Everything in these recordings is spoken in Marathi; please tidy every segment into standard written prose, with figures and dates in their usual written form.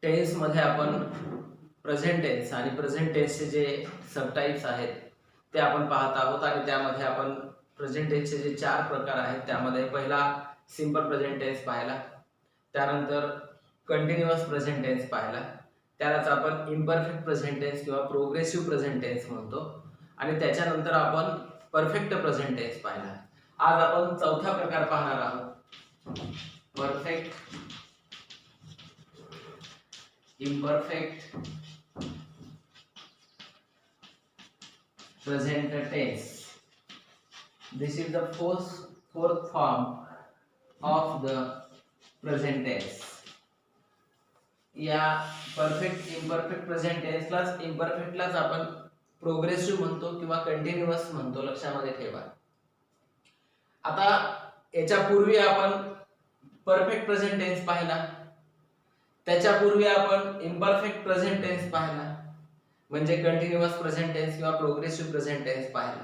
टेन्स मध्ये आपण प्रेझेंट टेन्स आणि प्रेझेंट टेन्सचे जे सबटाइप्स आहेत ते आपण पाहत आहोत आणि त्यामध्ये आपण प्रेझेंट टेन्सचे जे 4 प्रकार आहेत त्यामध्ये पहिला सिंपल प्रेझेंट टेन्स पाहिला, त्यानंतर कंटिन्युअस प्रेझेंट टेन्स पाहिला, त्यालाच आपण इम्परफेक्ट प्रेझेंट टेन्स किंवा प्रोग्रेसिव्ह प्रेझेंट टेन्स म्हणतो आणि त्याच्यानंतर आपण परफेक्ट प्रेझेंट टेन्स पाहिला. आज आपण चौथा प्रकार पाहणार आहोत, perfect imperfect present tense. This is the fourth form of the present tense. या परफेक्ट इम्परफेक्ट प्रेझेंट टेन्सलाच इम्परफेक्टलाच आपण प्रोग्रेसिव्ह म्हणतो किंवा कंटिन्युअस म्हणतो, लक्षामध्ये ठेवा. आता याच्या पूर्वी आपण परफेक्ट प्रेझेंट टेन्स पाहिला, त्याच्यापूर्वी आपण इम्परफेक्ट प्रेझेंट टेन्स पाहिला म्हणजे कंटिन्युअस प्रेझेंट टेन्स किंवा प्रोग्रेसिव्ह प्रेझेंट टेन्स पाहिला.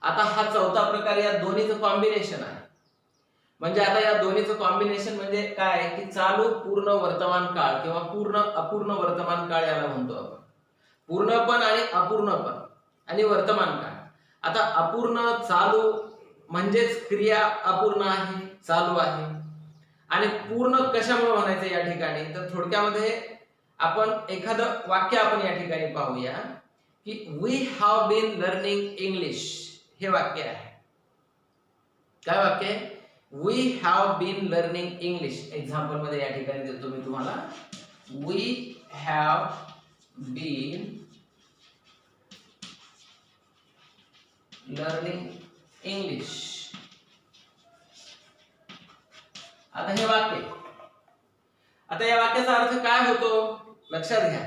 आता हा चौथा प्रकार या दोन्हीचं कॉम्बिनेशन आहे. म्हणजे आता या दोन्हीचं कॉम्बिनेशन म्हणजे काय की चालू पूर्ण वर्तमान काळ किंवा पूर्ण अपूर्ण वर्तमान काळ याला म्हणतो आपण. पूर्णपण आणि अपूर्णपण आणि वर्तमान काळ. आता अपूर्ण चालू म्हणजेच क्रिया अपूर्ण आहे, चालू आहे. आणि पूर्ण कशामुळे म्हणायचं या ठिकाणी, तर थोडक्यामध्ये आपण एखादं वाक्य आपण या ठिकाणी पाहूया की we have been learning English. हे वाक्य आहे. काय वाक्य आहे? We have been learning English. Example मध्ये या ठिकाणी देतो मी तुम्हाला, we have been learning English. आता हे वाक्य, आता या वाक्याचा अर्थ काय होतो लक्षात घ्या.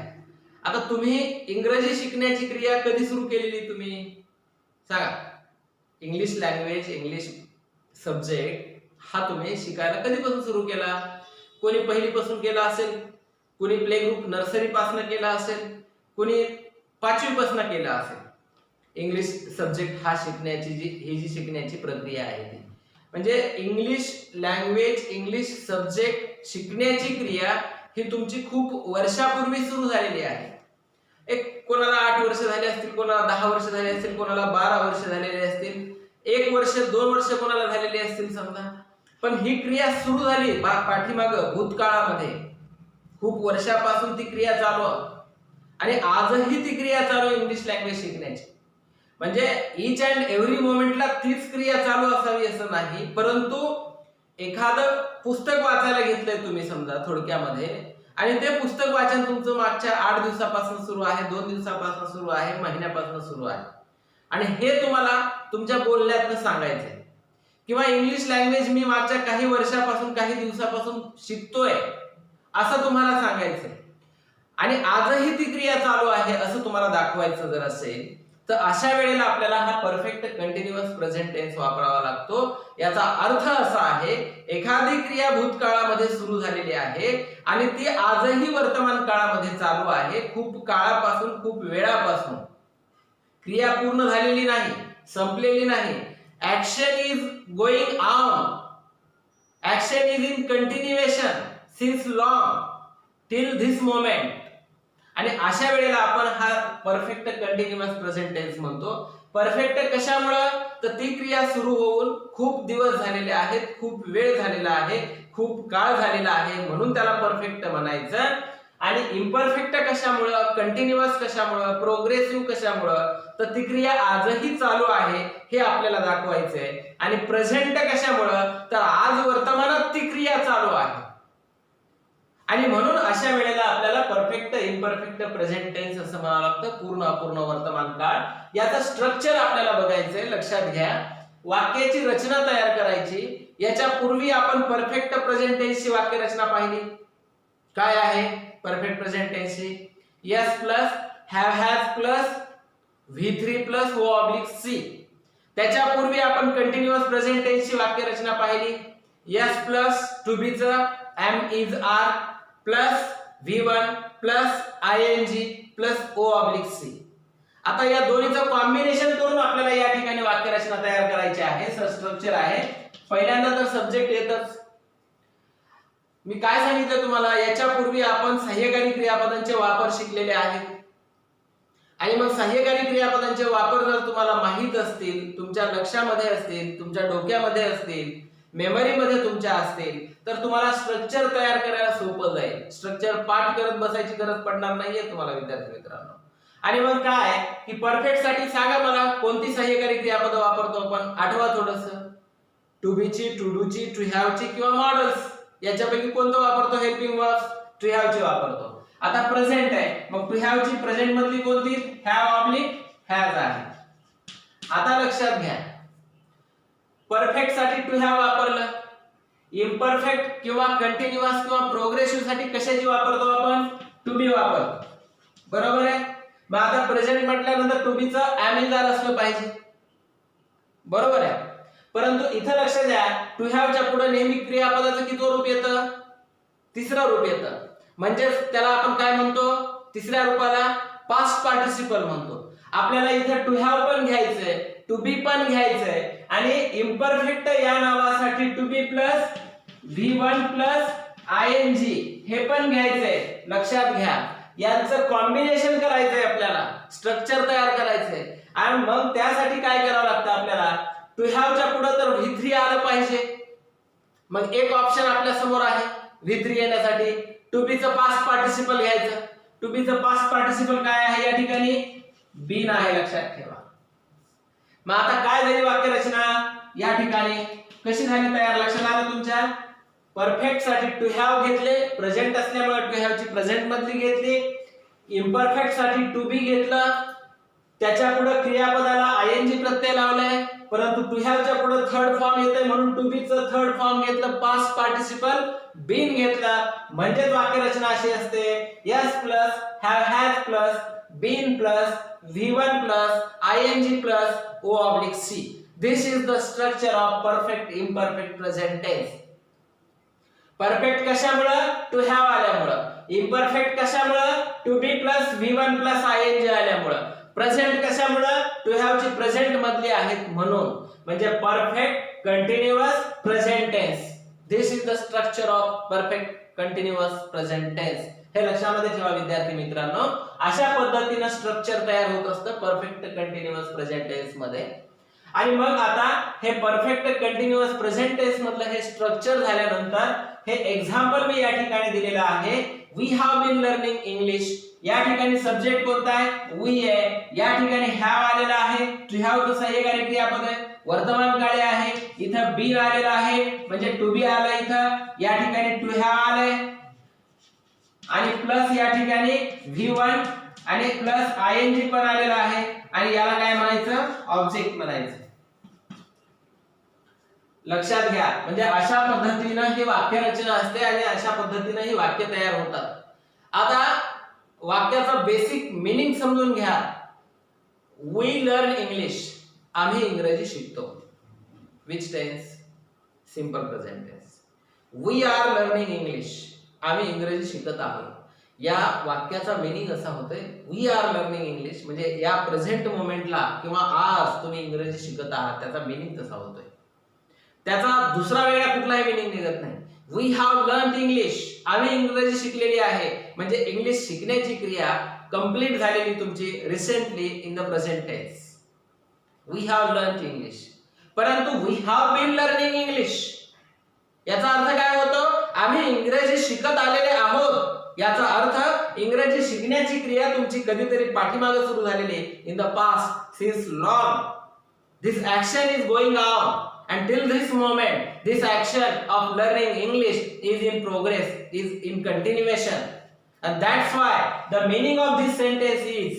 आता तुम्ही इंग्रजी शिकण्याची क्रिया कधी सुरू केलेली तुम्ही सांगा. इंग्लिश लँग्वेज, इंग्लिश सब्जेक्ट हा तुम्ही शिकायला कधीपासून सुरू केला? कोणी पहिलीपासून केला असेल, कोणी प्ले ग्रुप नर्सरी पासून केला असेल, कोणी 5वी पासून केला असेल. इंग्लिश सब्जेक्ट हा शिकण्याची जी शिकण्याची प्रक्रिया आहे ती म्हणजे इंग्लिश लँग्वेज, इंग्लिश सब्जेक्ट शिकण्याची क्रिया ही तुमची खूप वर्षापूर्वी सुरू झालेली आहे. एक कोणाला 8 वर्ष झाले असतील, कोणाला 10 वर्ष झाले असतील, कोणाला 12 वर्ष झालेले असतील, 1 वर्ष 2 वर्ष कोणाला झालेली असतील समजा. पण ही क्रिया सुरू झाली पाठीमाग भूतकाळामध्ये, खूप वर्षापासून ती क्रिया चालू आणि आजही ती क्रिया चालू इंग्लिश लँग्वेज शिकण्याची. म्हणजे ईच अँड एव्हरी मोमेंटला तीच क्रिया चालू असावी असं नाही, परंतु एखादं पुस्तक वाचायला घेतलंय तुम्ही समजा थोडक्यामध्ये, आणि ते पुस्तक वाचन तुमचं मागच्या 8 दिवसापासून सुरू आहे, 2 दिवसापासून सुरू आहे, महिन्यापासून सुरू आहे आणि हे तुम्हाला तुमच्या बोलण्यातनं सांगायचंय. किंवा इंग्लिश लँग्वेज मी मागच्या काही वर्षापासून, काही दिवसापासून शिकतोय असं तुम्हाला सांगायचंय आणि आजही ती क्रिया चालू आहे असं तुम्हाला दाखवायचं जर असेल तर अशा वेळेला आपल्याला हा परफेक्ट कंटिन्युअस प्रेझेंट टेन्स वापरावा लागतो. याचा अर्थ असा आहे एखादी क्रिया भूतकाळामध्ये सुरू झालेली आहे आणि ती आजही वर्तमान काळामध्ये चालू आहे. खूप काळापासून, खूप वेळापासून क्रिया पूर्ण झालेली नाही, संपलेली नाही. Action is going on, action is in continuation since long till this moment. आणि अशा वेळेला आपण हा परफेक्ट कंटिन्युअस प्रेझेंट टेन्स म्हणतो. परफेक्ट कशामुळे, तर ती क्रिया सुरू होऊन खूप दिवस झालेले आहेत, खूप वेळ झालेला आहे, खूप काळ झालेला आहे म्हणून त्याला परफेक्ट म्हणायचं. आणि इम्परफेक्ट कशामुळे, कंटिन्युअस कशामुळे, प्रोग्रेसिव्ह कशामुळे, तर ती क्रिया आजही चालू आहे हे आपल्याला दाखवायचंय. आणि प्रेझेंट कशामुळे, तर आज वर्तमानात ती क्रिया चालू आहे. आणि म्हणून अशा वेळेला आपल्याला परफेक्ट इम्परफेक्ट प्रेझेंट टेन्स असं म्हणावं लागतं. पूर्ण अपूर्ण वर्तमान काळ. याचं स्ट्रक्चर आपल्याला बघायचंय, लक्षात घ्या. वाक्याची रचना तयार करायची. याच्या पूर्वी आपण परफेक्ट प्रेझेंट टेन्सची वाक्य रचना पाहिली. काय आहे परफेक्ट प्रेझेंट टेन्सची? Yes plus have has plus V3 plus O/C. त्याच्यापूर्वी आपण कंटिन्युअस प्रेझेंट टेन्सची वाक्य रचना पाहिली. यस प्लस टू बी चं am is are plus V1 plus ing plus O/C. आता या दोन्हीचं कॉम्बिनेशन करून आपल्याला या ठिकाणी वाक्य रचना तयार करायची. करायचे आहे. स्ट्रक्चर आहे. पहिल्यांदा तर सब्जेक्ट येतच, मी काय सांगितलं तुम्हाला, याच्यापूर्वी आपण सहाय्यकारी क्रियापदांचे वापर शिकलेले आहेत. आणि मग सहाय्यकारी क्रियापदांचे वापर जर तुम्हाला माहित असतील, तुमच्या लक्षामध्ये असतील, तुमच्या डोक्यामध्ये असतील, मेमरीमध्ये तुमच्या असतील, तर तुम्हाला स्ट्रक्चर तयार करायला सोपं जाईल. स्ट्रक्चर पाठ करत बसायची गरज पडणार नाहीये तुम्हाला विद्यार्थी मित्रांनो. आणि मग काय की परफेक्ट साठी सांगा मला कोणती सहाय्यकारी क्रियापद वापरतो आपण, आठवा थोडस. टू बी ची, टू डू ची, टू हॅव ची किंवा मॉडेल्स याच्यापैकी कोणतं वापरतो हेल्पिंग वर्ब्स? टू हॅव ची वापरतो. आता प्रेझेंट आहे, मग टू हॅव ची प्रेझेंट मधली कोणती? हॅव ऑब्लिक हॅज आहे. आता लक्षात घ्या, परफेक्ट साठी टू हॅव वापरलं, इम्परफेक्ट किंवा कंटिन्युअस किंवा प्रोग्रेसिव्ह साठी कशाची वापरतो आपण? टू बी वापरतो. बरोबर आहे. मग आता प्रेझेंट म्हटल्यानंतर टू बी चं ऍमिलदार असलं पाहिजे. बरोबर आहे. परंतु इथं लक्षात द्या, टू हॅव च्या पुढे नेहमी क्रियापदाचं किती रूप येतं? तिसरं रूप येतं. म्हणजेच त्याला आपण काय म्हणतो? तिसऱ्या रूपाला पास्ट पार्टिसिपल म्हणतो. आपल्याला इथं टू हॅव पण घ्यायचंय, टू बी पण घ्यायचंय आणि इम्परफेक्ट या नावासाठी to be plus V1 plus ing हे पण घ्यायचंय. लक्षात घ्या, यांचं कॉम्बिनेशन करायचंय, आपल्याला स्ट्रक्चर तयार करायचंय. आणि मग त्यासाठी काय करावं लागतं आपल्याला? टू हॅव च्या पुढे तर V3 आलं पाहिजे. मग एक ऑप्शन आपल्या समोर आहे V3 येण्यासाठी. टू बी चं पास्ट पार्टिसिपल घ्यायचं. टू बी चं पास्ट पार्टिसिपल काय आहे या ठिकाणी? बीन आहे, लक्षात ठेवा. मग आता काय झाली वाक्यरचना या ठिकाणी कशी झाली तयार? लक्षात आलं तुमच्या? परफेक्ट साठी टू हॅव घेतले, प्रेझेंट असल्यामुळे टू हॅव ची प्रेझेंट मधली घेतली. इम्परफेक्ट साठी टू बी घेतलं, त्याच्या पुढे क्रियापदाला ing प्रत्यय लावलाय. परंतु टू हॅव च्या पुढे थर्ड फॉर्म येतोय म्हणून टू बी चं थर्ड फॉर्म घेतलं, पास्ट पार्टिसिपल बीन घेतला. म्हणजे वाक्यरचना अशी असते, S plus have has plus been plus V1 plus ing plus O oblique C. This is the structure of perfect imperfect present tense. Perfect कशामुळं? टू हॅव आल्यामुळं. इम्परफेक्ट कशामुळं? To be plus V1 plus ing आल्यामुळं. प्रेझेंट कशामुळं? टू हॅव ची प्रेझेंट मधली आहेत म्हणून. म्हणजे perfect continuous present tense. This is the structure of perfect continuous present tense. हे लक्षामध्ये ठेवा विद्यार्थी मित्रांनो. अशा पद्धतीने स्ट्रक्चर तयार होत असतं परफेक्ट कंटिन्युअस प्रेझेंट टेन्स मध्ये. आणि मग आता हे परफेक्ट कंटिन्युअस प्रेझेंट टेन्स मधलं हे स्ट्रक्चर झाल्यानंतर हे एक्झाम्पल मी या ठिकाणी दिलेलं आहे. We have been learning English. या ठिकाणी सब्जेक्ट कोणता आहे? वी आहे. या ठिकाणी हॅव आलेला आहे. टू हॅव चं सहाय्यकारी क्रियापद आहे, वर्तमान काळी आहे. इथं बीन आलेला आहे म्हणजे टू बी आलं इथं. या ठिकाणी टू हॅव आलंय आणि प्लस या ठिकाणी V1 आणि प्लस ing पण आलेला आहे. आणि याला काय म्हणायचं? ऑब्जेक्ट म्हणायचं. लक्षात घ्या. म्हणजे अशा पद्धतीने ही वाक्यरचना असते आणि अशा पद्धतीने ही वाक्य तयार होतात. आता वाक्याचा बेसिक मीनिंग समजून घ्या. We learn English. आम्ही इंग्रजी शिकतो. Which tense? Simple present tense. We are learning English. आम्ही इंग्रजी शिकत आहोत. या वाक्याचा मीनिंग असा होतोय, वी आर लर्निंग इंग्लिश म्हणजे या प्रेझेंट मोमेंटला किंवा आज तुम्ही इंग्रजी शिकत आहात, त्याचा मीनिंग तसा होतोय. त्याचा दुसरा वेगळा कुठलाही मीनिंग निघत नाही. We have learned English. आम्ही इंग्रजी शिकलेली आहे म्हणजे इंग्लिश शिकण्याची क्रिया कंप्लीट झालेली तुमची recently in the present tense. We have learned English. परंतु we have been learning English याचा अर्थ काय होतो? आम्ही इंग्रजी शिकत आलेले आहोत. याचा अर्थ इंग्रजी शिकण्याची क्रिया तुमची कधीतरी पाठीमागे सुरू झालेली in the past since long. This action is going on and till this moment this action of learning English is in progress, is in continuation, and that's why the meaning of this sentence is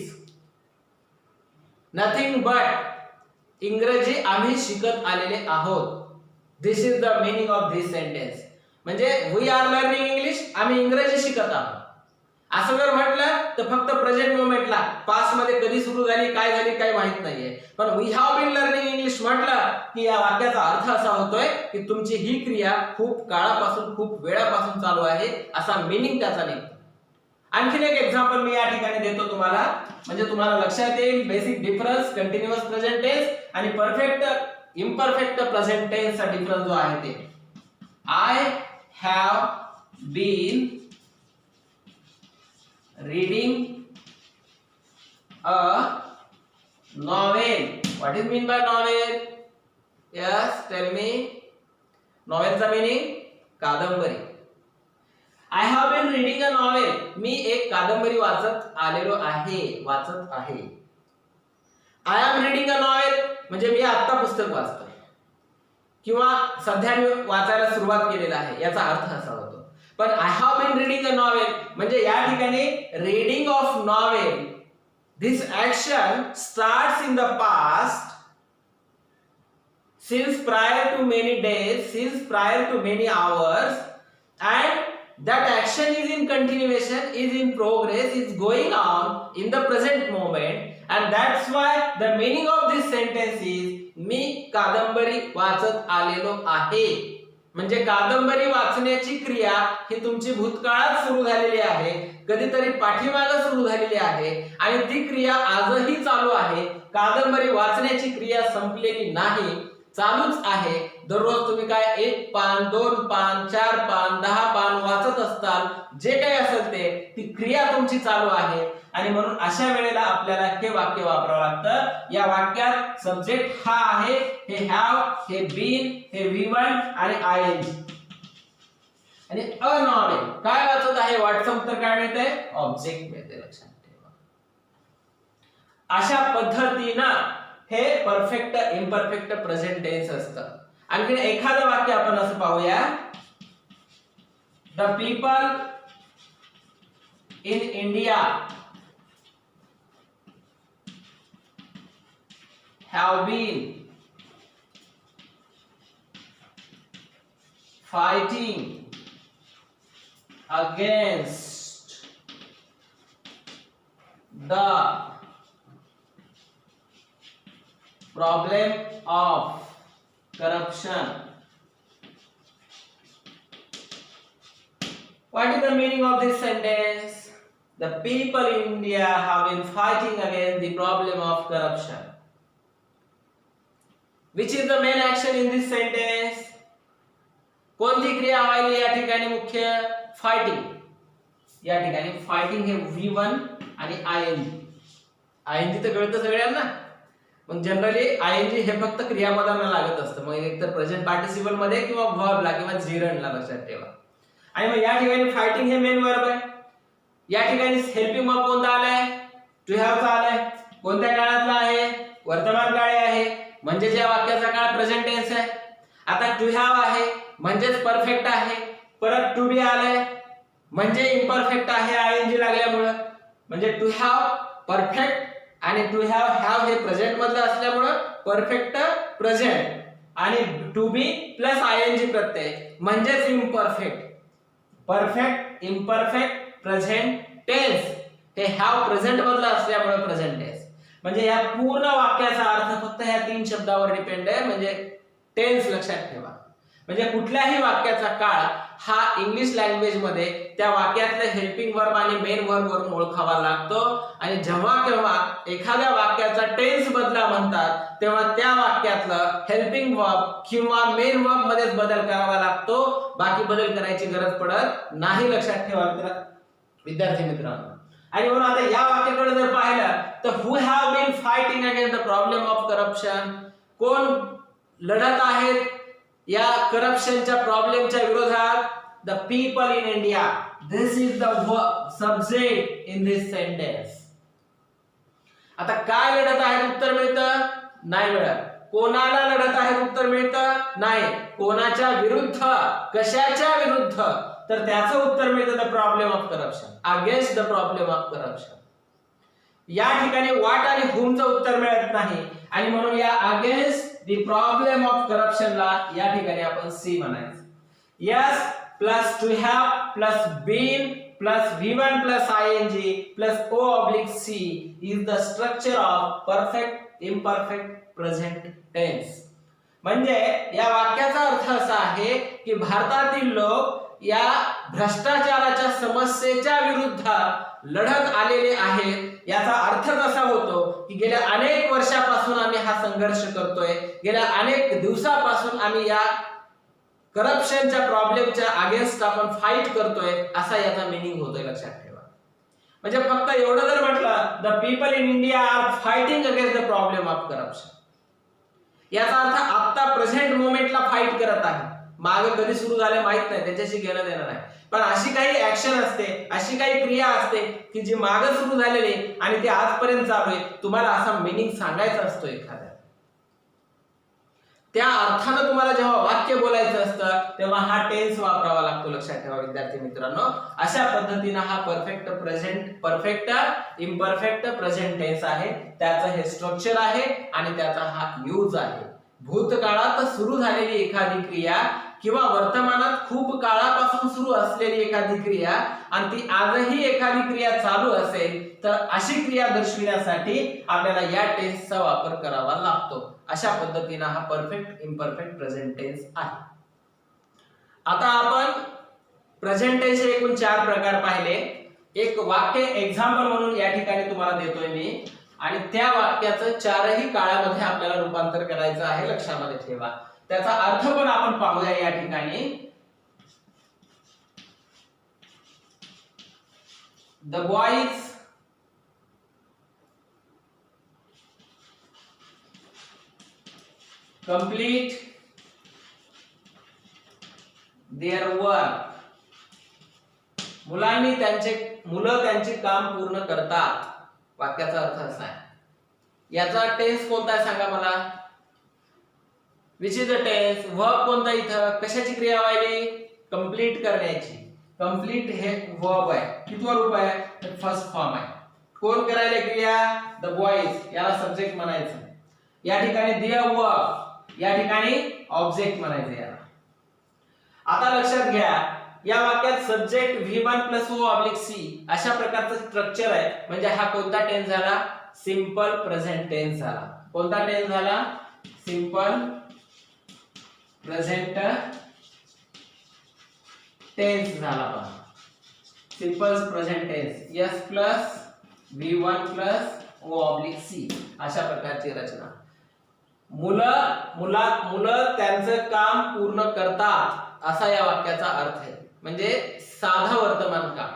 nothing but इंग्रजी आम्ही शिकत आलेले आहोत. This is the meaning of this sentence. म्हणजे we are learning English. आम्ही इंग्रजी शिकत आहोत. असं जर म्हटलं तर फक्त प्रेझेंट मोमेंटला, पास्ट मध्ये कधी सुरू झाली काय झाली काही माहित नाहीये. पण we have been learning English म्हटलं की या वाक्याचा अर्थ असा होतोय की तुमची ही क्रिया खूप काळापासून खूप वेळापासून चालू आहे असा मीनिंग त्याचा निघतो. आणखीन एक एक्झाम्पल मी या ठिकाणी देतो तुम्हाला म्हणजे तुम्हाला लक्षात येईल basic difference continuous present tense आणि परफेक्ट इम्परफेक्ट प्रेझेंट टेन्स चा डिफरन्स जो आहे ते. I have been reading a novel. What is mean by novel? Yes, tell me. नॉवेलचा मीनिंग कादंबरी. I have been reading a novel. मी एक कादंबरी वाचत आहे. I am reading a novel म्हणजे मी आता पुस्तक वाचतोय किंवा सध्या मी वाचायला सुरुवात केलेला आहे याचा अर्थ असा होतो. पण I have been reading a novel म्हणजे या ठिकाणी reading of novel, this action starts in the past since prior to many days, since prior to many hours, and that action is in continuation, is in progress, is going on in the present moment, and that's why the meaning of this sentence is मी कादंबरी वाचत आलेलो आहे. म्हणजे कादंबरी वाचण्याची क्रिया ही तुमची भूतकाळात सुरू झालेली आहे, कधीतरी पाठीमागे सुरू झालेली आहे आणि ती क्रिया आजही चालू आहे. कादंबरी वाचण्याची क्रिया संपलेली नाही, चालूच आहे. दररोज तुम्ही काय 1 पान 2 पान 4 पान 10 पान वाचत असताल, जे काही असेल ते ती क्रिया तुमची चालू आहे. आणि म्हणून अशा वेळेला आपल्याला हे वाक्य वापरावं लागतं. या वाक्यात सब्जेक्ट हा आहे, हे हॅव, हे बीन, हे V1 आणि ING. आणि अ नॉवेल काय वाचत आहे, व्हॉट्सअप उत्तर काय मिळते, ऑब्जेक्ट मिळते. लक्षात ठेवा. अशा पद्धतीनं हे परफेक्ट इम्परफेक्ट प्रेझेंट टेन्स असतं. आणखी एखादं वाक्य आपण असं पाहूया. The people in India have been fighting against the problem of corruption. What is the meaning of this sentence? The people in India have been fighting against the problem of corruption. Which is the main action in this sentence? कोणती क्रिया व्हायली या ठिकाणी मुख्य, फायटिंग. या ठिकाणी फायटिंग हे V1 आणि ING तर कळतं सगळ्यांना. मग जनरली ING हे फक्त क्रियापदांना लागत असतं, मग एकतर प्रेझेंट पार्टिसिपल मध्ये किंवा व्हर्बला किंवा जिरंडला. लक्षात ठेवा. आणि मग या ठिकाणी फायटिंग हे मेन वर्ब आहे. या ठिकाणी हेल्पिंग वर्ब कोणता आलाय, टू हॅव आलाय. कोणत्या काळातला आहे, वर्तमान काळी आहे. म्हणजे या वाक्याचा काळ प्रेझेंट टेन्स आहे. आता टू हॅव आहे म्हणजेच परफेक्ट आहे. परत टू बी आलाय म्हणजे इम्परफेक्ट आहे ING लागल्यामुळे. म्हणजे टू हॅव परफेक्ट आणि टू हॅव हे प्रेझेंट मधलं असल्यामुळे परफेक्ट प्रेझेंट आणि टू बी प्लस ING प्रत्यय म्हणजेच imperfect. Perfect imperfect present tense हे हॅव प्रेझेंट मधलं असल्यामुळे प्रेझेंट टेन्स. म्हणजे या पूर्ण वाक्याचा अर्थ फक्त ह्या 3 शब्दावर डिपेंड आहे, म्हणजे टेन्स. लक्षात ठेवा. म्हणजे कुठल्याही वाक्याचा काळ हा इंग्लिश लँग्वेज मध्ये त्या वाक्यातले हेल्पिंग वर्ब आणि मेन वर्ब वरून ओळखावा लागतो. आणि जेव्हा केव्हा एखाद्या वाक्याचा टेन्स बदला म्हणतात तेव्हा त्या वाक्यातलं हेल्पिंग वर्ब किंवा मेन वर्ब मध्येच बदल करावा लागतो, बाकी बदल करायची गरज पडत नाही. लक्षात ठेवा विद्यार्थी मित्रांनो. आणि म्हणून आता या वाक्याकडे जर पाहिलं तर who have been fighting against the problem of corruption, कोण लढत आहेत या करप्शनच्या प्रॉब्लेमच्या विरोधात, the people in India. This is the subject in this sentence. आता काय लढत आहेत उत्तर मिळतं, नाही मिळत. कोणाला लढत आहेत उत्तर मिळतं, नाही. कोणाच्या विरुद्ध, कशाच्या विरुद्ध, तर त्याचं उत्तर मिळतं the problem of corruption, against the problem of corruption. या ठिकाणी व्हॉट आणि हुमचं उत्तर मिळत नाही आणि म्हणून या अगेन्स्ट द प्रॉब्लेम ऑफ करप्शनला या ठिकाणी आपण सी म्हणायचं. S plus to have plus been plus V1 plus ING plus O/C is the structure of perfect imperfect present tense. म्हणजे या वाक्याचा अर्थ असा आहे की भारतातील लोक या भ्रष्टाचाराच्या समस्येच्या विरुद्ध लढत आलेले आहेत. याचा अर्थ कसा होतो की गेल्या अनेक वर्षापासून आम्ही हा संघर्ष करतोय, गेल्या अनेक दिवसापासून आम्ही या करप्शनच्या प्रॉब्लेमच्या अगेन्स्ट आपण फाईट करतोय असा याचा मीनिंग होतोय, लक्षात ठेवा. म्हणजे फक्त एवढं जर म्हटलं the people in India are fighting against the problem of corruption, याचा अर्थ आता प्रेझेंट मोमेंटला फाईट करत आहे. मागे कधी सुरू झाले माहित नाही, त्याच्याशी घेणं देणं नाही. पण अशी काही ऍक्शन असते, अशी काही क्रिया असते की जी मागे सुरू झालेली आणि ती आजपर्यंत चालू आहे. तुम्हाला असा मीनिंग सांगायचा असतो एखाद्या, त्या अर्थानं तुम्हाला जेव्हा वाक्य बोलायचं असतं तेव्हा हा टेन्स वापरावा लागतो, लक्षात ठेवा विद्यार्थी मित्रांनो. अशा पद्धतीनं हा परफेक्ट इम्परफेक्ट प्रेझेंट टेन्स आहे. त्याचं हे स्ट्रक्चर आहे आणि त्याचा हा यूज आहे. भूतकाळात सुरू झालेली एखादी क्रिया किंवा वर्तमानात खूप काळापासून सुरू असलेली एखादी क्रिया आणि ती आजही एखादी क्रिया चालू असेल तर अशी क्रिया दर्शविण्यासाठी आपल्याला या टेन्सचा वापर करावा लागतो. अशा पद्धतीने हा परफेक्ट इम्परफेक्ट प्रेझेंट टेन्स आहे. आता आपण प्रेझेंट टेन्सचे एकूण 4 प्रकार पाहिले. एक वाक्य एक्झाम्पल म्हणून या ठिकाणी तुम्हाला देतोय मी आणि त्या वाक्याचं 4ही काळामध्ये आपल्याला रूपांतर करायचं आहे, लक्षामध्ये ठेवा. त्याचा अर्थ पण आपण पाहूया या ठिकाणी. The boys complete their work. मुलं त्यांचे काम पूर्ण करतात. वाक्याचा अर्थ असा आहे. याचा टेन्स कोणता आहे सांगा मला. Which is the tense. Verb कोणता इथं, कशाची क्रिया व्हायली, कंप्लीट करण्याची. कंप्लीट हे वर्ब आहे. कितवा रूप आहे, फर्स्ट फॉर्म आहे. कोण करायला क्रिया, द बॉईज, याला सब्जेक्ट म्हणायचं. या ठिकाणी देअर वर्क, या ठिकाणी ऑब्जेक्ट म्हणायचं याला. आता लक्षात घ्या, या वाक्यात सब्जेक्ट V1 + O/C अशा प्रकारचं स्ट्रक्चर आहे. म्हणजे हा कोणता टेन्स झाला, सिंपल प्रेझेंट टेन्स झाला. कोणता टेन्स झाला, सिंपल प्रेझेंट टेन्स झाला. पहा, simple present tense S + V1 + O/C अशा प्रकारची रचना. मुलं त्यांचं काम पूर्ण करतात असा या वाक्याचा अर्थ आहे. म्हणजे साधा वर्तमान काळ.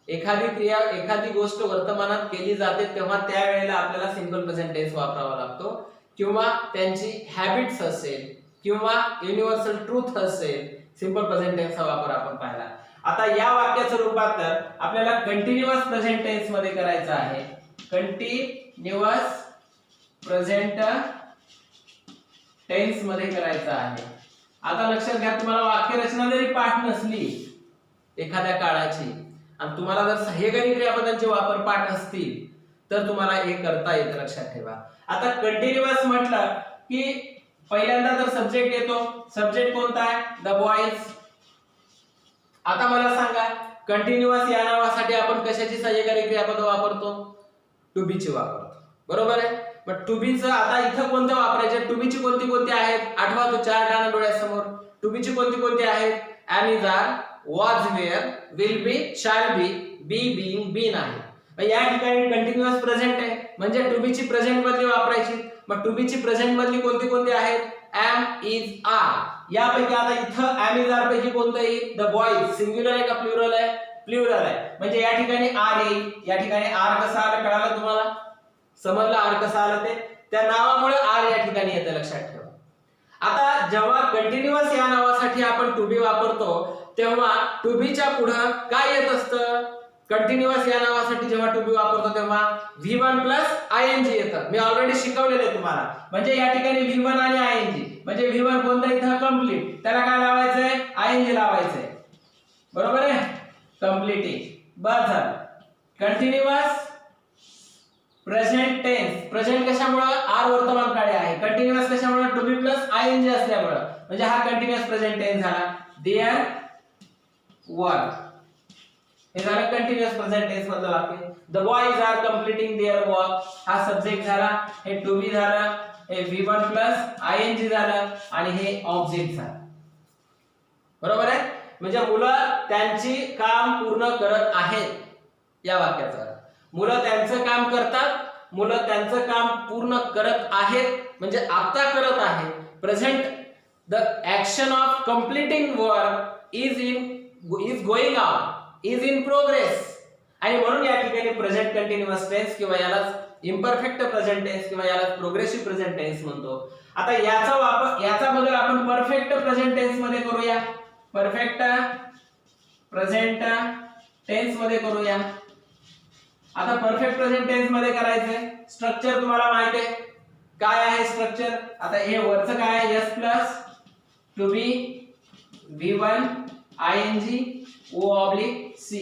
एखादी क्रिया, एखादी गोष्ट वर्तमानात केली जाते तेव्हा त्यावेळेला आपल्याला सिंपल प्रेझेंट टेन्स वापरावा लागतो. किंवा त्यांची हॅबिट्स असेल किंवा युनिव्हर्सल ट्रूथ असेल, सिंपल प्रेझेंट टेन्सचा वापर आपण पाहिला. आता या वाक्याचं रूपांतर आपल्याला कंटिन्युअस प्रेझेंट टेन्स मध्ये करायचं आहे. कंटिन्युअस प्रेझेंट टेन्स मध्ये करायचं आहे. आता लक्षात घ्या, तुम्हाला वाक्य रचना जरी पाठ नसली एखाद्या काळाची आणि तुम्हाला जर सहाय्यकारी क्रियापदांचे वापर पाठ असतील तर तुम्हाला हे करता येतं, लक्षात ठेवा. आता कंटिन्युअस म्हटलं की पहिल्यांदा तर सब्जेक्ट येतो. सब्जेक्ट कोणता आहे, द बॉईज. आता मला सांगा, कंटिन्युअस या नावासाठी आपण कशाची सहाय्यकारी क्रियापद वापरतो, टू बी ची वापरतो, बरोबर आहे. मग टू बी चं आता इथं कोणतं वापरायचे, टू बी ची कोणती आहेत, आठवा तो 4 डाना डोळ्यासमोर. टू बी ची कोणती आहेत, am is are, was were, will be, shall be, be being, been आहे. या ठिकाणी कंटिन्युअस प्रेझेंट आहे म्हणजे टू बी ची प्रेझेंट मधली वापरायची. मग टू बी ची प्रेझेंट मधली कोणती आहेत, एम इज आर. यापैकी आता इथं एम इज आर पैकी कोणतं येईल, द बॉईज. सिंग्युलर आहे का प्लुरल आहे, प्लुरल आहे. म्हणजे या ठिकाणी आर येईल. या ठिकाणी आर कसा आला कळालं तुम्हाला, समजलं आर कसा आला ते, त्या नावामुळे आर या ठिकाणी येतं, लक्षात ठेवा. आता जेव्हा कंटिन्युअस या नावासाठी आपण टू बी वापरतो तेव्हा टू बी च्या पुढे काय येत असतं, कंटिन्युअस या नावासाठी जेव्हा टू बी वापरतो तेव्हा V1 + ing येतं. मी ऑलरेडी शिकवलेलं आहे तुम्हाला. म्हणजे या ठिकाणी V1 आणि ing, म्हणजे V1 कोणतं इथं, कंप्लीट. त्याला काय लावायचंय, ing लावायचंय, बरोबर आहे, कंप्लीटिंग. बस झालं. Continuous present tense. प्रेझेंट कशामुळे, आर वर्तमान काळी आहे. कंटिन्युअस कशामुळे, टू बी + ing असल्यामुळे. म्हणजे हा कंटिन्युअस प्रेझेंट टेन्स झाला. देअर वर्क, हे झालं कंटिन्युअस प्रेझेंट टेन्स मधलं वाक्य. The boys are completing their work, हा सब्जेक्ट झाला. हे टू बी झालं, हे V1 + ing झालं आणि हे ऑब्जेक्ट झालं, बरोबर आहे. म्हणजे मुलं त्यांची काम पूर्ण करत आहेत या वाक्याचा. मुलं त्यांचं काम करतात, मुलं त्यांचं काम पूर्ण करत आहेत म्हणजे आता करत आहे. Present the action of completing work is going on, is in progress. आणि म्हणून या ठिकाणी प्रेझेंट कंटिन्युअस टेन्स किंवा याला इम्परफेक्ट प्रेझेंट टेन्स किंवा याला प्रोग्रेसिव्ह प्रेझेंट टेन्स म्हणतो. आता याचा बदल आपण परफेक्ट प्रेझेंट टेन्स मध्ये करूया. परफेक्ट प्रेझेंट टेन्स मध्ये करूया. आता परफेक्ट प्रेझेंट टेन्स मध्ये करायचंय. स्ट्रक्चर तुम्हाला माहिती आहे काय आहे स्ट्रक्चर. आता हे वरचं काय आहे, S plus to be V1 ing O oblique C.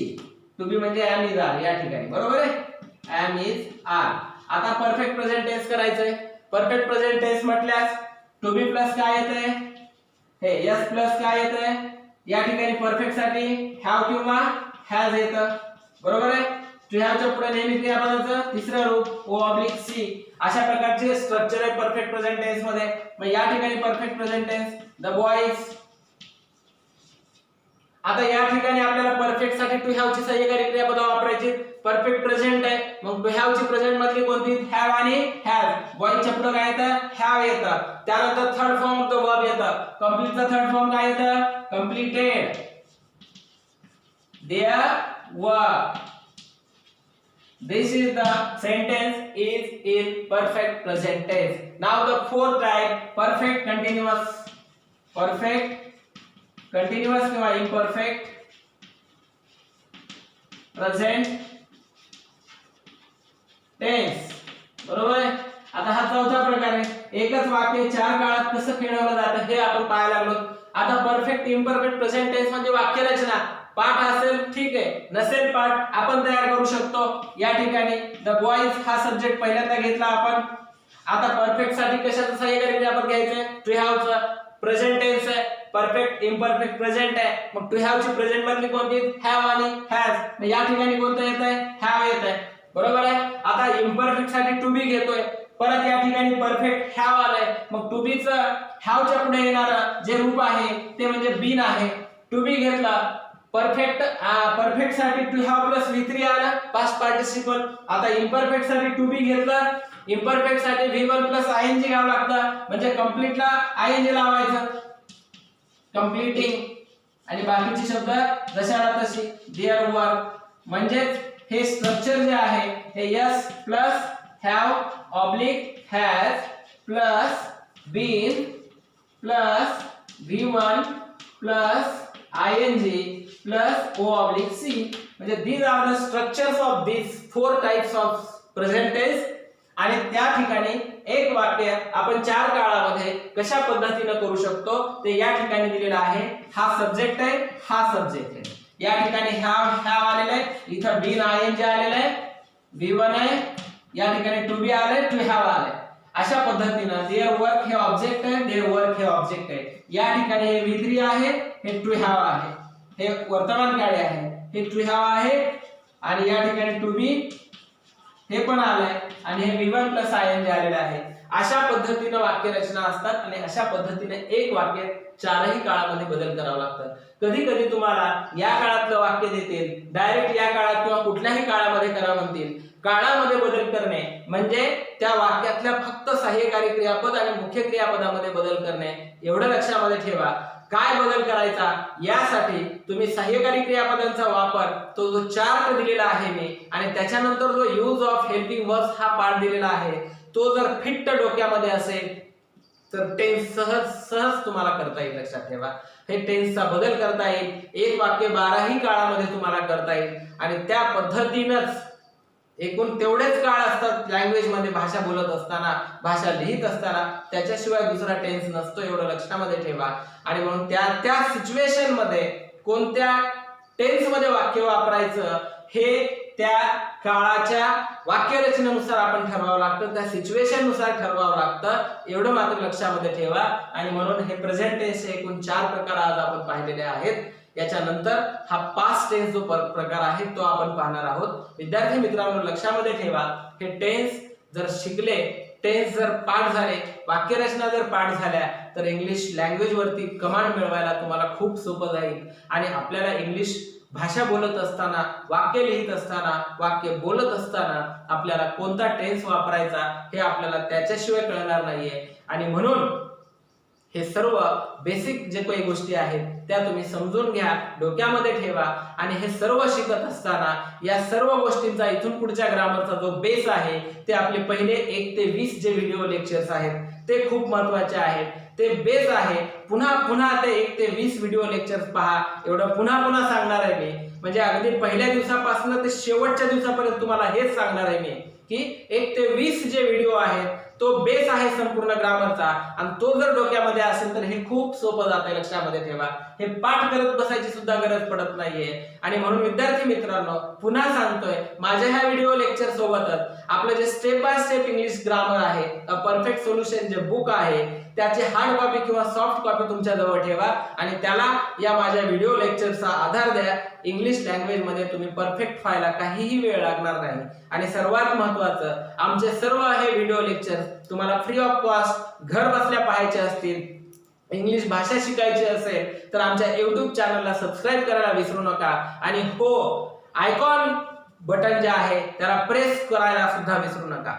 To be म्हणजे am is are या ठिकाणी, बरोबर आहे, am is are. आता परफेक्ट प्रेझेंट टेन्स करायचंय. परफेक्ट प्रेझेंट टेन्स म्हटल्यास टू बी प्लस काय येतंय, हे एस प्लस काय येतंय, या ठिकाणी परफेक्ट साठी हॅव किंवा हॅज येतं, बरोबर आहे. टू हॅव च्या पुढे नेहमी क्रियापदाचं तिसरं रूप O ऑब्लिक C. अशा प्रकारचे स्ट्रक्चर आहे परफेक्ट प्रेझेंट टेन्स मध्ये. मग या ठिकाणी perfect present tense the boys. आता या ठिकाणी आपल्याला परफेक्ट साठी टू हॅव ची सहाय्यकारी क्रियापद वापरायची. परफेक्ट प्रेझेंट आहे मग टू हॅव ची प्रेझेंट मधली कोणती, हॅव आणि हॅज. बॉयजच्या पुढे काय येतं, हॅव येतं. त्यानंतर third form of the verb येतं. कंप्लीटचा थर्ड फॉर्म काय येतं, completed. Their work. This is the sentence is in perfect present tense. Now the fourth type, perfect continuous. Perfect continuous किंवा imperfect present tense, बरोबर आहे. आता हा चौथा प्रकार आहे. एकच वाक्य चार काळात कसं खेळवलं जातं हे आपण पाहायला लागलो. आता परफेक्ट इम्परफेक्ट प्रेझेंट टेन्स म्हणजे वाक्यरचना. पाठ असेल ठीक आहे, नसेल पाठ आपण तयार करू शकतो. या ठिकाणी द बॉयज हा सब्जेक्ट पहिल्यांदा घेतला आपण. आता परफेक्ट साठी कशाचं सहाय्यकारी क्रियापद घ्यायचंय, टू हॅव चं. प्रेझेंट टेन्स आहे, परफेक्ट इम्परफेक्ट प्रेझेंट आहे, मग टू हॅव ची प्रेझेंट मधली कोणती, हॅव आणि हॅज. मग या ठिकाणी कोणतं येतंय, हॅव येतंय, बरोबर आहे. आता इम्परफेक्ट साठी टू बी घेतोय, परत या ठिकाणी परफेक्ट हॅव आलाय. मग टू बी चं हॅव च्या पुढे येणारं जे रूप आहे ते म्हणजे बीन आहे. टू बी घेतला. परफेक्ट साठी टू हॅव प्लस V3 आलं, पास्ट पार्टिसिपल. आता इम्परफेक्ट साठी टू बी घेतलं. इम्परफेक्ट साठी V1 प्लस ing घ्यावं लागतं, म्हणजे कंप्लीटला ing लावायचं, कंप्लीटिंग. आणि बाकीचे शब्द जशाला तशी देअर वर्क. म्हणजे हे स्ट्रक्चर जे आहे हे S plus have oblique has plus been plus V1 plus ing plus O oblique C. म्हणजे these are the structures of these four types of present tense. आणि त्या ठिकाणी एक वाक्य आपण चार काळामध्ये कशा पद्धतीने करू शकतो ते या ठिकाणी दिलेलं आहे. हा सब्जेक्ट आहे, हा सब्जेक्ट आहे. या ठिकाणी हॅव आलेला आहे, इथं बीन ing आलेला आहे, V1 आहे, या ठिकाणी टू बी आले, टू हॅव आले. अशा पद्धतीने देअर वर्क हे ऑब्जेक्ट आहे, देअर वर्क हे ऑब्जेक्ट आहे. या ठिकाणी हे V3 आहे, हे टू हॅव आहे, हे वर्तमान काळी आहे, हे टू हॅव आहे. आणि या ठिकाणी टू बी हे पण आलंय आणि हे V1 प्लस ing आलेलं आहे. अशा पद्धतीने वाक्य रचना असतात आणि अशा पद्धतीने एक वाक्य चारही काळामध्ये बदल करावं लागतं. कधी कधी तुम्हाला या काळातलं वाक्य देतील, डायरेक्ट या काळात किंवा कुठल्याही काळामध्ये करा म्हणतील. काळामध्ये बदल करणे म्हणजे त्या वाक्यातल्या फक्त सहाय्यकारी क्रियापद आणि मुख्य क्रियापदामध्ये बदल करणे, एवढं लक्षामध्ये ठेवा. काय बदल करायचा यासाठी तुम्ही सहाय्यकारी क्रियापदांचा वापर तो जो चार्ट दिलेला आहे मी आणि त्याच्यानंतर जो यूज ऑफ हेल्पिंग वर्ब्स हा पार्ट दिलेला आहे तो जर फिट्ट डोक्यामध्ये असेल तर टेन्स सहज तुम्हाला करता येईल. लक्षात ठेवा, हे टेन्सचा बदल करता येईल. एक वाक्य 12ही काळामध्ये तुम्हाला करता येईल आणि त्या पद्धतीनंच एकूण तेवढेच काळ असतात लँग्वेज मध्ये भाषा बोलत असताना, भाषा लिहित असताना, त्याच्याशिवाय दुसरा टेन्स नसतो, एवढं लक्षामध्ये ठेवा. आणि म्हणून त्या सिच्युएशन मध्ये कोणत्या टेन्स मध्ये वाक्य वापरायचं हे त्या काळाच्या वाक्यरचनेनुसार आपण ठरवावं लागतं, त्या सिच्युएशन नुसार ठरवावं लागतं, एवढं मात्र लक्षामध्ये ठेवा. आणि म्हणून हे प्रेझेंट टेन्स एकूण 4 प्रकार आज आपण पाहिलेले आहेत. याच्यानंतर हा पास्ट टेन्स जो प्रकार आहे तो आपण पाहणार आहोत. विद्यार्थी मित्रांनो लक्षामध्ये ठेवा, हे टेन्स जर शिकले, टेन्स जर पाठ झाले, वाक्यरचना जर पाठ झाल्या तर इंग्लिश लँग्वेज वरती कमांड मिळवायला तुम्हाला खूप सोपं जाईल. आणि आपल्याला इंग्लिश भाषा बोलत असताना, वाक्य लिहित असताना, वाक्य बोलत असताना आपल्याला कोणता टेन्स वापरायचा हे आपल्याला त्याच्याशिवाय कळणार नाहीये. आणि म्हणून हे सर्व बेसिक जे काही गोष्टी आहेत त्या तुम्ही समजून घ्या, डोक्यामध्ये ठेवा आणि हे सर्व शिकत असताना या सर्व गोष्टींचा इथून पुढच्या ग्रामरचा जो बेस आहे ते आपले पहिले 1 ते 20 जे व्हिडिओ लेक्चर्स आहेत ते खूप महत्त्वाचे आहेत. ते बेस आहे. पुन्हा पुन्हा ते 1 ते 20 व्हिडिओ लेक्चर्स पहा. एवढं पुन्हा पुन्हा सांगणार आहे मी, म्हणजे अगदी पहिल्या दिवसापासून ते शेवटच्या दिवसापर्यंत तुम्हाला हेच सांगणार आहे मी की 1 ते 20 जे व्हिडिओ आहेत तो बेस आहे संपूर्ण ग्रामरचा आणि तो जर डोक्यामध्ये असेल तर हे खूप सोपं जातं. लक्षामध्ये ठेवा, हे पाठ करत बसायची सुद्धा गरज पडत नाहीये. आणि म्हणून विद्यार्थी मित्रांनो पुन्हा सांगतोय, माझ्या ह्या व्हिडिओ लेक्चर सोबतच आपलं जे step by step English grammar आहे, अ परफेक्ट सोल्युशन जे बुक आहे त्याची हार्ड कॉपी किंवा सॉफ्ट कॉपी तुमच्या जवळ ठेवा आणि त्याला या माझ्या व्हिडिओ लेक्चरचा आधार द्या. इंग्लिश लँग्वेज मध्ये तुम्ही परफेक्ट व्हायला काहीही वेळ लागणार नाही. आणि सर्वात महत्त्वाचं, आमचे सर्व हे व्हिडिओ लेक्चर तुम्हाला फ्री ऑफ कॉस्ट घर बसल्या पाहायचे असतील, इंग्लिश भाषा शिकायची असेल तर आमच्या YouTube चॅनलला सबस्क्राईब करायला विसरू नका आणि हो आयकॉन बटन जे आहे त्याला प्रेस करायला सुद्धा विसरू नका.